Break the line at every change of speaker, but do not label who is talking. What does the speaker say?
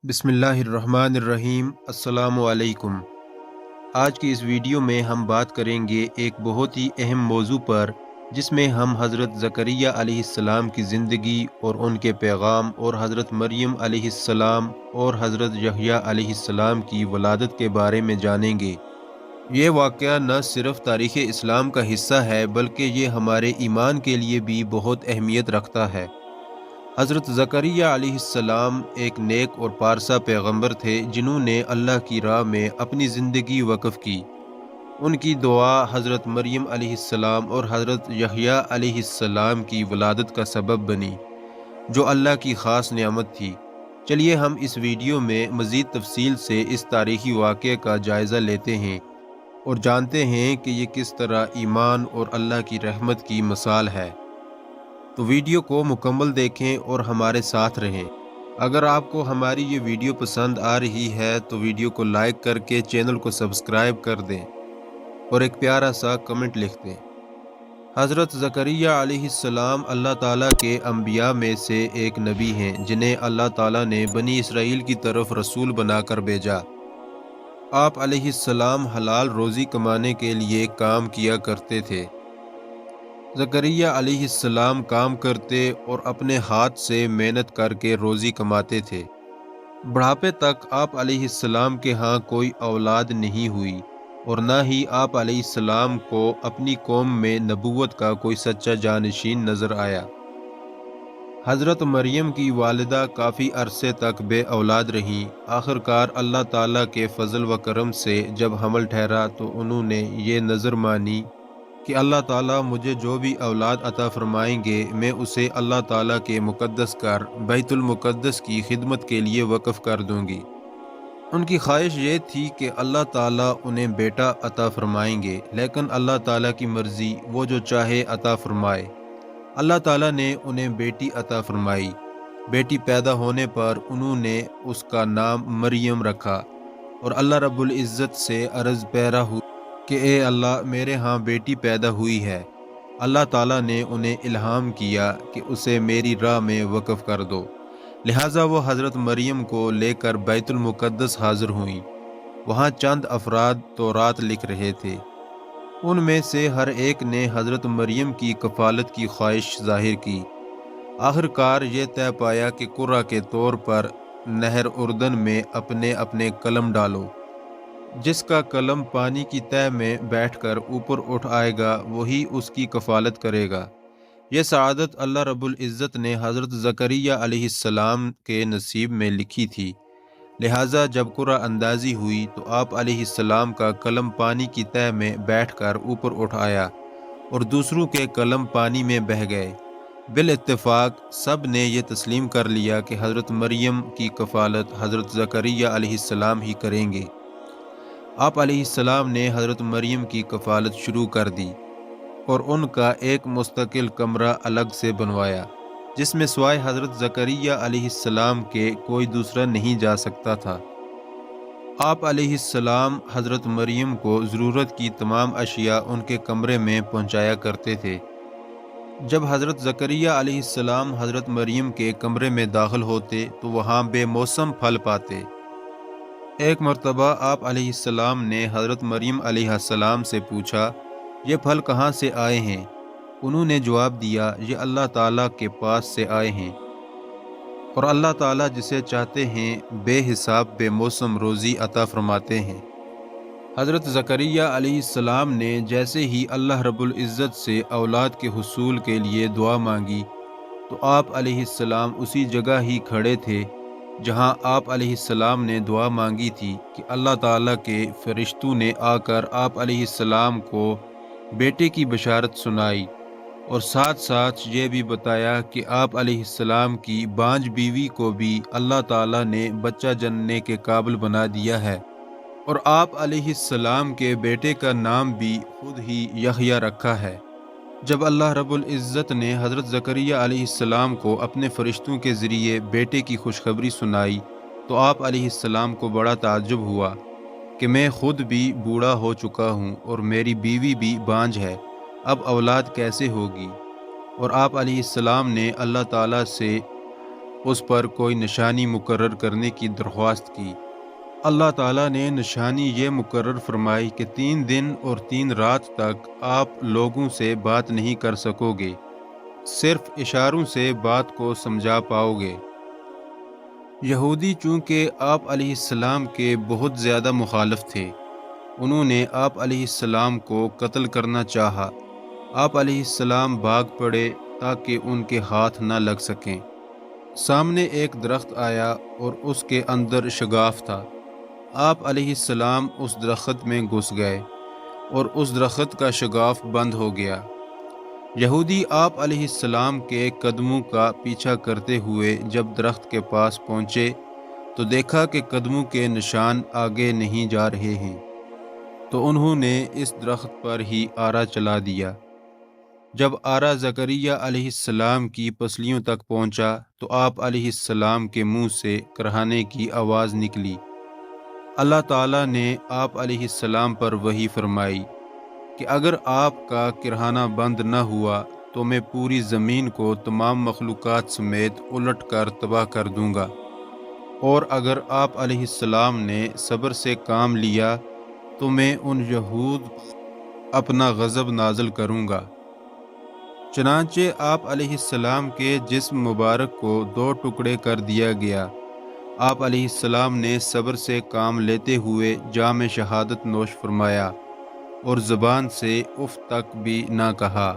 बिस्मिल्लाहिर्रहमानिर्रहीम। अस्सलामु अलैकुम। आज की इस वीडियो में हम बात करेंगे एक बहुत ही अहम मौजू पर, जिसमें हम हज़रत ज़करिया अलैहिस्सलाम की ज़िंदगी और उनके पैगाम और हज़रत मरियम अलैहिस्सलाम और हज़रत यहया अलैहिस्सलाम की वलादत के बारे में जानेंगे। ये वाक़या न सिर्फ़ तारीख़ इस्लाम का हिस्सा है, बल्कि ये हमारे ईमान के लिए भी बहुत अहमियत रखता है। हज़रत ज़करिया अलैहिस्सलाम एक नेक और पारसा पैगंबर थे, जिन्होंने अल्लाह की राह में अपनी ज़िंदगी वक़्फ़ की। उनकी दुआ हज़रत मरियम अलैहिस्सलाम और हज़रत यहया अलैहिस्सलाम की वलादत का सबब बनी, जो अल्लाह की ख़ास नेमत थी। चलिए हम इस वीडियो में मज़ीद तफसील से इस तारीख़ी वाक़ये का जायज़ा लेते हैं और जानते हैं कि ये किस तरह ईमान और अल्लाह की रहमत की मिसाल है। तो वीडियो को मुकम्मल देखें और हमारे साथ रहें। अगर आपको हमारी ये वीडियो पसंद आ रही है तो वीडियो को लाइक करके चैनल को सब्सक्राइब कर दें और एक प्यारा सा कमेंट लिख दें। हज़रत ज़करिया अलैहिस्सलाम अल्लाह ताला के अंबिया में से एक नबी हैं, जिन्हें अल्लाह ताला ने बनी इसराइल की तरफ रसूल बनाकर भेजा। आप अलैहिस्सलाम हलाल रोज़ी कमाने के लिए काम किया करते थे। ज़करिया अलैहिस्सलाम काम करते और अपने हाथ से मेहनत करके रोज़ी कमाते थे। बुढ़ापे तक आप अलैहिस्सलाम के यहाँ कोई औलाद नहीं हुई और न ही आप अलैहिस्सलाम को अपनी कौम में नबूवत का कोई सच्चा जानशीन नज़र आया। हज़रत मरियम की वालिदा काफ़ी अरसे तक बे औलाद रहीं। आखिरकार अल्लाह ताला के फ़ज़ल व करम से जब हमल ठहरा तो उन्होंने ये नज़र मानी कि अल्लाह ताला मुझे जो भी औलाद अता फरमाएंगे, मैं उसे अल्लाह ताला के मुक़द्दस घर बैतुल मुक़द्दस की खिदमत के लिए वक़्फ़ कर दूंगी। उनकी ख्वाहिश ये थी कि अल्लाह ताला उन्हें बेटा अता फरमाएंगे, लेकिन अल्लाह ताला की मर्ज़ी, वो जो चाहे अता फरमाए। अल्लाह ताला ने उन्हें बेटी अता फरमाई। बेटी पैदा होने पर उन्होंने उसका नाम मरियम रखा और अल्लाह रब्बुल इज़्ज़त से अर्ज़ पैरा हुई कि ए अल्लाह, मेरे यहाँ बेटी पैदा हुई है। अल्लाह ताला ने उन्हें इल्हाम किया कि उसे मेरी राह में वक़्फ़ कर दो। लिहाजा वो हज़रत मरियम को लेकर बैतुल मुक़द्दस हाज़िर हुईं। वहाँ चंद अफराद तौरात लिख रहे थे। उनमें से हर एक ने हज़रत मरियम की कफ़ालत की ख्वाहिश ज़ाहिर की। आखिरकार ये तय पाया कि कुर्रा के तौर पर नहर उर्दन में अपने अपने कलम डालो। जिसका कलम पानी की तह में बैठकर ऊपर उठ आएगा, वही उसकी कफ़ालत करेगा। यह सआदत अल्लाह रब्बुल इज़्ज़त ने हज़रत ज़करिया अलैहिस्सलाम के नसीब में लिखी थी। लिहाजा जब कुर्रा अंदाज़ी हुई तो आप अलैहिस्सलाम का कलम पानी की तह में बैठकर ऊपर उठ आया और दूसरों के कलम पानी में बह गए। बिल इत्तेफाक सब ने यह तस्लीम कर लिया कि हज़रत मरियम की कफ़ालत हज़रत ज़करिया अलैहिस्सलाम ही करेंगे। आप अलैहिस्सलाम ने हज़रत मरियम की कफ़ालत शुरू कर दी और उनका एक मुस्तकिल कमरा अलग से बनवाया, जिसमें सिवाय हज़रत ज़करिया अलैहिस्सलाम के कोई दूसरा नहीं जा सकता था। आप अलैहिस्सलाम हज़रत मरियम को ज़रूरत की तमाम अशिया उनके कमरे में पहुंचाया करते थे। जब हज़रत ज़करिया अलैहिस्सलाम हज़रत मरियम के कमरे में दाखिल होते तो वहाँ बेमौसम फल पाते। एक मर्तबा आप अलैहिस्सलाम ने हज़रत मरियम अलैहिस्सलाम से पूछा, ये फल कहाँ से आए हैं? उन्होंने जवाब दिया, ये अल्लाह ताला के पास से आए हैं और अल्लाह ताला जिसे चाहते हैं बेहिसाब बेमौसम रोज़ी अता फरमाते हैं। हज़रत ज़करिया अलैहिस्सलाम ने जैसे ही अल्लाह रब्बुल इज़्ज़त से औलाद के हुसूल के लिए दुआ मांगी तो आप अलैहिस्सलाम उसी जगह ही खड़े थे जहां आप अलैहिस्सलाम ने दुआ मांगी थी कि अल्लाह ताला के फरिश्तों ने आकर आप अलैहिस्सलाम को बेटे की बशारत सुनाई और साथ साथ ये भी बताया कि आप अलैहिस्सलाम की बांझ बीवी को भी अल्लाह ताला ने बच्चा जनने के काबिल बना दिया है और आप अलैहिस्सलाम के बेटे का नाम भी खुद ही यहया रखा है। जब अल्लाह रब्बुल इज़्ज़त ने हज़रत ज़करिया अलैहिस्सलाम को अपने फ़रिश्तों के ज़रिए बेटे की खुशखबरी सुनाई तो आप अलैहिस्सलाम को बड़ा ताज्जुब हुआ कि मैं खुद भी बूढ़ा हो चुका हूँ और मेरी बीवी भी बांझ है, अब औलाद कैसे होगी? और आप अलैहिस्सलाम ने अल्लाह ताला से اس پر کوئی نشانی مقرر کرنے کی درخواست کی۔ اللہ تعالیٰ نے نشانی یہ مقرر فرمائی کہ 3 دن اور 3 رات تک آپ لوگوں سے بات نہیں کر سکو گے، صرف اشاروں سے بات کو سمجھا پاؤ گے۔ یہودی چونکہ آپ علیہ السلام کے بہت زیادہ مخالف تھے، انہوں نے آپ علیہ السلام کو قتل کرنا چاہا۔ آپ علیہ السلام بھاگ پڑے تاکہ ان کے ہاتھ نہ لگ سکیں۔ سامنے ایک درخت آیا اور اس کے اندر شگاف تھا۔ آپ علیہ السلام اس درخت میں گھس گئے اور اس درخت کا شگاف بند ہو گیا۔ یہودی آپ علیہ السلام کے قدموں کا پیچھا کرتے ہوئے جب درخت کے پاس پہنچے تو دیکھا کہ قدموں کے نشان آگے نہیں جا رہے ہیں، تو انہوں نے اس درخت پر ہی آرا چلا دیا۔ جب آرا زکریا علیہ السلام کی پسلیوں تک پہنچا تو آپ علیہ السلام کے منہ سے کرہانے کی آواز نکلی۔ اللہ تعالیٰ نے آپ علیہ السلام پر وحی فرمائی کہ اگر آپ کا کرہانہ بند نہ ہوا تو میں پوری زمین کو تمام مخلوقات سمیت الٹ کر تباہ کر دوں گا، اور اگر آپ علیہ السلام نے صبر سے کام لیا تو میں ان یہود اپنا غضب نازل کروں گا۔ چنانچہ آپ علیہ السلام کے جسم مبارک کو 2 ٹکڑے کر دیا گیا۔ آپ علیہ السلام نے صبر سے کام لیتے ہوئے جام شہادت نوش فرمایا اور زبان سے اف تک بھی نہ کہا۔